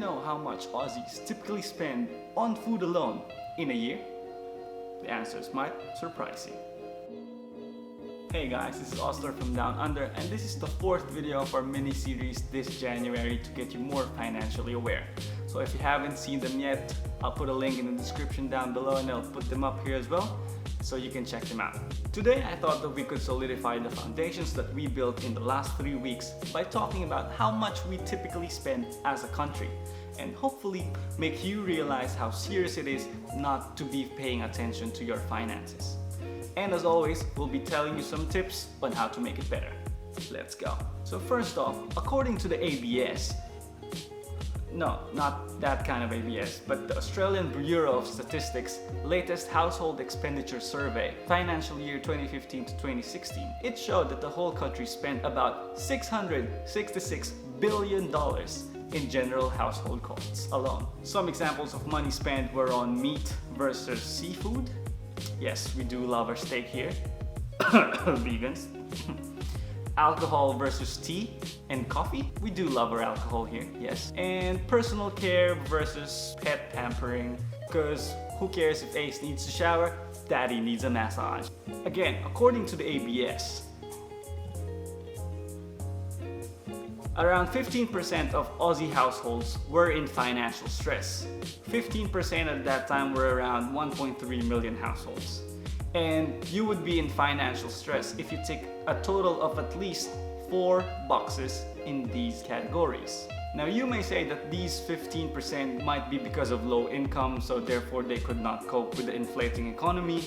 know how much Aussies typically spend on food alone in a year? The answers might surprise you. Hey guys, this is Osler from Down Under, and this is the 4th video of our mini-series this January to get you more financially aware. So if you haven't seen them yet, I'll put a link in the description down below and I'll put them up here as well, so you can check them out. Today I thought that we could solidify the foundations that we built in the last 3 weeks by talking about how much we typically spend as a country, and hopefully make you realize how serious it is not to be paying attention to your finances. And as always, we'll be telling you some tips on how to make it better. Let's go. So first off, according to the ABS, no, not that kind of ABS, but the Australian Bureau of Statistics latest household expenditure survey, financial year 2015 to 2016, it showed that the whole country spent about $666 billion in general household costs alone. Some examples of money spent were on meat versus seafood. Yes, we do love our steak here. Vegans. Alcohol versus tea and coffee. We do love our alcohol here, yes. And personal care versus pet pampering. Because who cares if Ace needs to shower? Daddy needs a massage. Again, according to the ABS, around 15% of Aussie households were in financial stress. 15% at that time were around 1.3 million households. And you would be in financial stress if you tick a total of at least 4 boxes in these categories. Now you may say that these 15% might be because of low income, so therefore they could not cope with the inflating economy.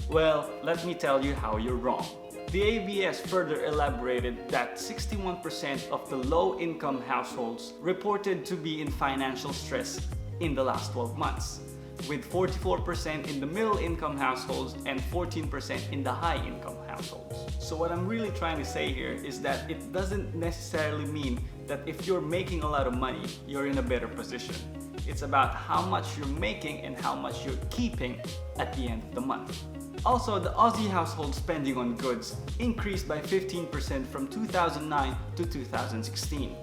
Well, let me tell you how you're wrong. The ABS further elaborated that 61% of the low-income households reported to be in financial stress in the last 12 months, with 44% in the middle-income households and 14% in the high-income households. So what I'm really trying to say here is that it doesn't necessarily mean that if you're making a lot of money, you're in a better position. It's about how much you're making and how much you're keeping at the end of the month. Also, the Aussie household spending on goods increased by 15% from 2009 to 2016,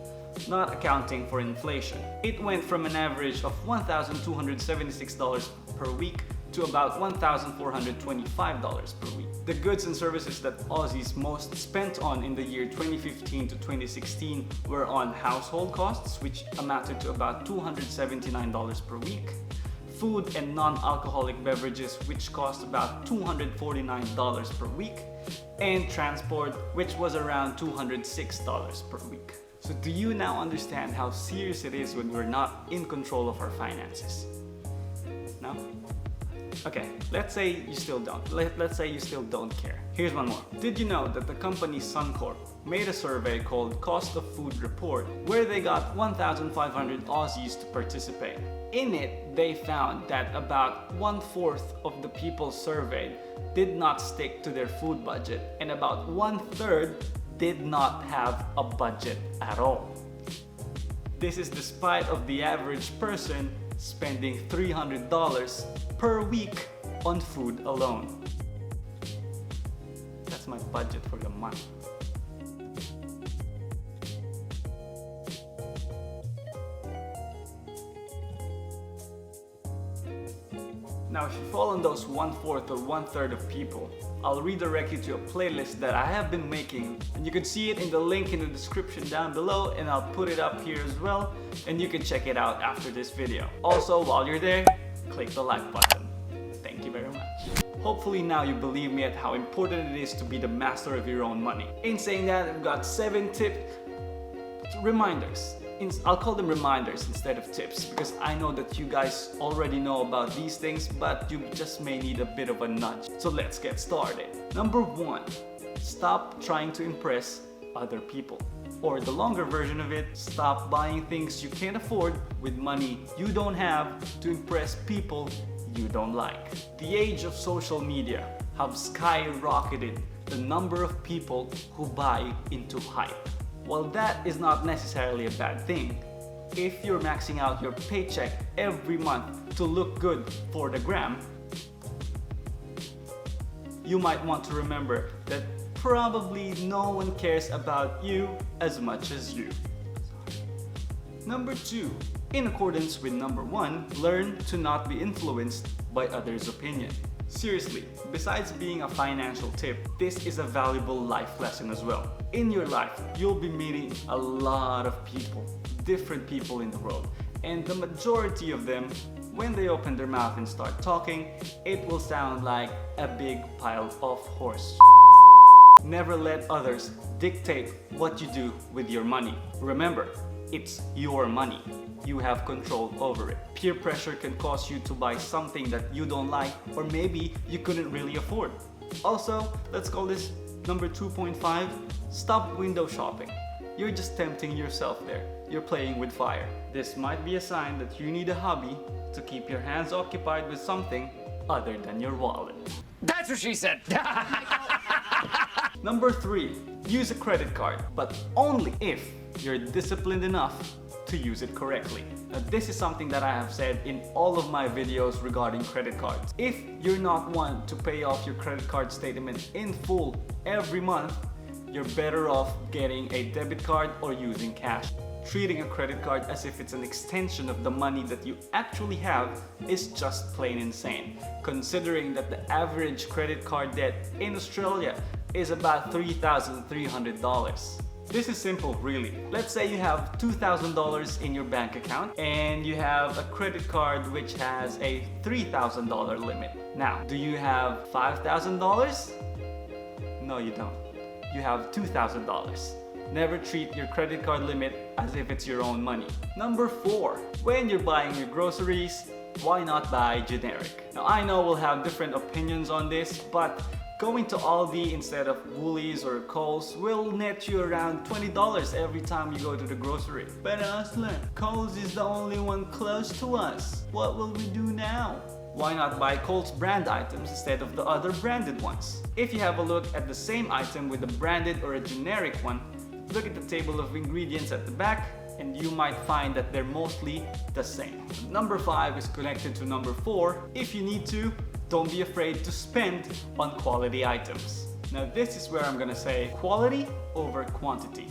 not accounting for inflation. It went from an average of $1,276 per week to about $1,425 per week. The goods and services that Aussies most spent on in the year 2015 to 2016 were on household costs, which amounted to about $279 per week, food and non-alcoholic beverages, which cost about $249 per week, and transport, which was around $206 per week. So do you now understand how serious it is when we're not in control of our finances? No? Okay, let's say you still don't. Let's say you still don't care. Here's one more. Did you know that the company Suncorp made a survey called Cost of Food Report, where they got 1,500 Aussies to participate? In it, they found that about 1/4 of the people surveyed did not stick to their food budget, and about 1/3 did not have a budget at all. This is despite of the average person spending $300 per week on food alone. That's my budget for the month. Now, if you fall on those 1/4 or 1/3 of people, I'll redirect you to a playlist that I have been making, and you can see it in the link in the description down below, and I'll put it up here as well, and you can check it out after this video. Also, while you're there, click the like button. Thank you very much. Hopefully now you believe me at how important it is to be the master of your own money. In saying that, I've got 7 reminders. I'll call them reminders instead of tips, because I know that you guys already know about these things, but you just may need a bit of a nudge. So let's get started. Number 1, stop trying to impress other people. Or the longer version of it, stop buying things you can't afford with money you don't have to impress people you don't like. The age of social media have skyrocketed the number of people who buy into hype. While that is not necessarily a bad thing, if you're maxing out your paycheck every month to look good for the gram, you might want to remember that probably no one cares about you as much as you. Number 2. In accordance with number 1, learn to not be influenced by others' opinion. Seriously, besides being a financial tip, this is a valuable life lesson as well. In your life, you'll be meeting a lot of people, different people in the world, and the majority of them, when they open their mouth and start talking, it will sound like a big pile of horse. Never let others dictate what you do with your money. Remember, it's your money. You have control over it. Peer pressure can cause you to buy something that you don't like or maybe you couldn't really afford. Also, let's call this number 2.5, stop window shopping. You're just tempting yourself there. You're playing with fire. This might be a sign that you need a hobby to keep your hands occupied with something other than your wallet. That's what she said! Number 3, use a credit card, but only if you're disciplined enough to use it correctly. Now, this is something that I have said in all of my videos regarding credit cards. If you're not one to pay off your credit card statement in full every month, you're better off getting a debit card or using cash. Treating a credit card as if it's an extension of the money that you actually have is just plain insane, considering that the average credit card debt in Australia is about $3,300. This is simple, really. Let's say you have $2,000 in your bank account and you have a credit card which has a $3,000 limit. Now, do you have $5,000? No, you don't. You have $2,000. Never treat your credit card limit as if it's your own money. Number 4, when you're buying your groceries, why not buy generic? Now, I know we'll have different opinions on this, but going to Aldi instead of Woolies or Coles will net you around $20 every time you go to the grocery. But Osler, Coles is the only one close to us. What will we do now? Why not buy Coles brand items instead of the other branded ones? If you have a look at the same item with a branded or a generic one, look at the table of ingredients at the back and you might find that they're mostly the same. Number 5 is connected to number 4. If you need to, don't be afraid to spend on quality items. Now this is where I'm gonna say quality over quantity.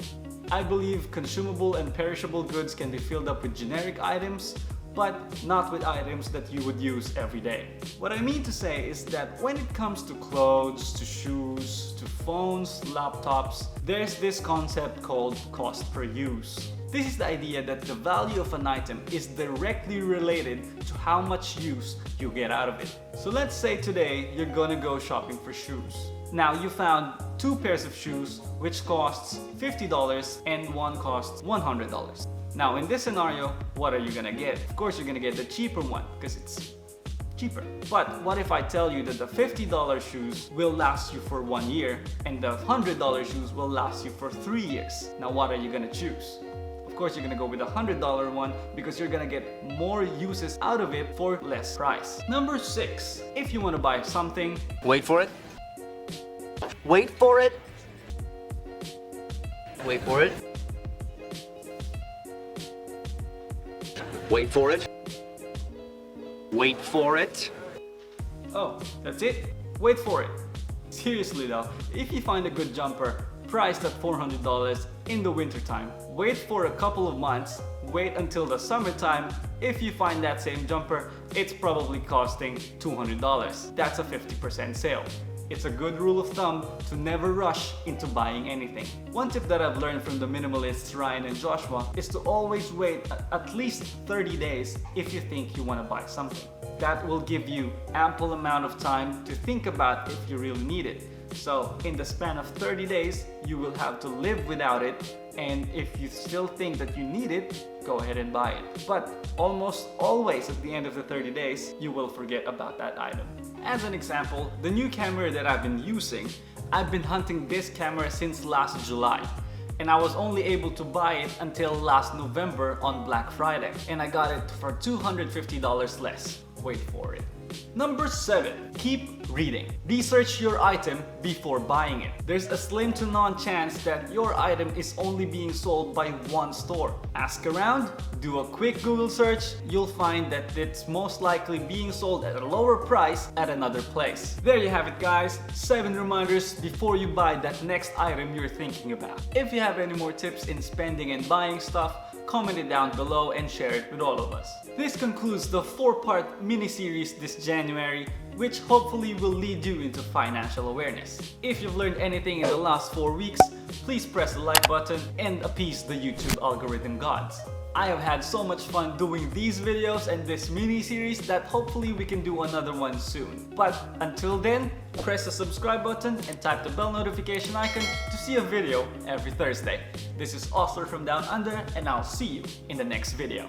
I believe consumable and perishable goods can be filled up with generic items, but not with items that you would use every day. What I mean to say is that when it comes to clothes, to shoes, to phones, laptops, there's this concept called cost per use. This is the idea that the value of an item is directly related to how much use you get out of it. So let's say today you're gonna go shopping for shoes. Now you found 2 pairs of shoes which costs $50 and one costs $100. Now in this scenario, what are you gonna get? Of course you're gonna get the cheaper one because it's cheaper. But what if I tell you that the $50 shoes will last you for 1 year and the $100 shoes will last you for 3 years? Now what are you gonna choose? Of course you're gonna go with the $100 one because you're gonna get more uses out of it for less price. Number 6, if you wanna buy something, Wait for it. Wait for it. Wait for it. Wait for it. Wait for it. oh, that's it? Wait for it. Seriously though, if you find a good jumper priced at $400 in the wintertime, wait for a couple of months, wait until the summertime. If you find that same jumper, it's probably costing $200. That's a 50% sale. It's a good rule of thumb to never rush into buying anything. One tip that I've learned from the minimalists Ryan and Joshua is to always wait at least 30 days if you think you want to buy something. That will give you ample amount of time to think about if you really need it. So in the span of 30 days, you will have to live without it, and if you still think that you need it, go ahead and buy it. But almost always at the end of the 30 days, you will forget about that item. As an example, the new camera that I've been using, I've been hunting this camera since last July. And I was only able to buy it until last November on Black Friday. And I got it for $250 less. Wait for it. Number 7, keep reading. Research your item before buying it. There's a slim to none chance that your item is only being sold by one store. Ask around, do a quick Google search, you'll find that it's most likely being sold at a lower price at another place. There you have it guys, 7 reminders before you buy that next item you're thinking about. If you have any more tips in spending and buying stuff, comment it down below and share it with all of us. This concludes the 4-part mini-series this January, which hopefully will lead you into financial awareness. If you've learned anything in the last 4 weeks, please press the like button and appease the YouTube algorithm gods. I have had so much fun doing these videos and this mini-series that hopefully we can do another one soon. But until then, press the subscribe button and type the bell notification icon to see a video every Thursday. This is Osler from Down Under, and I'll see you in the next video.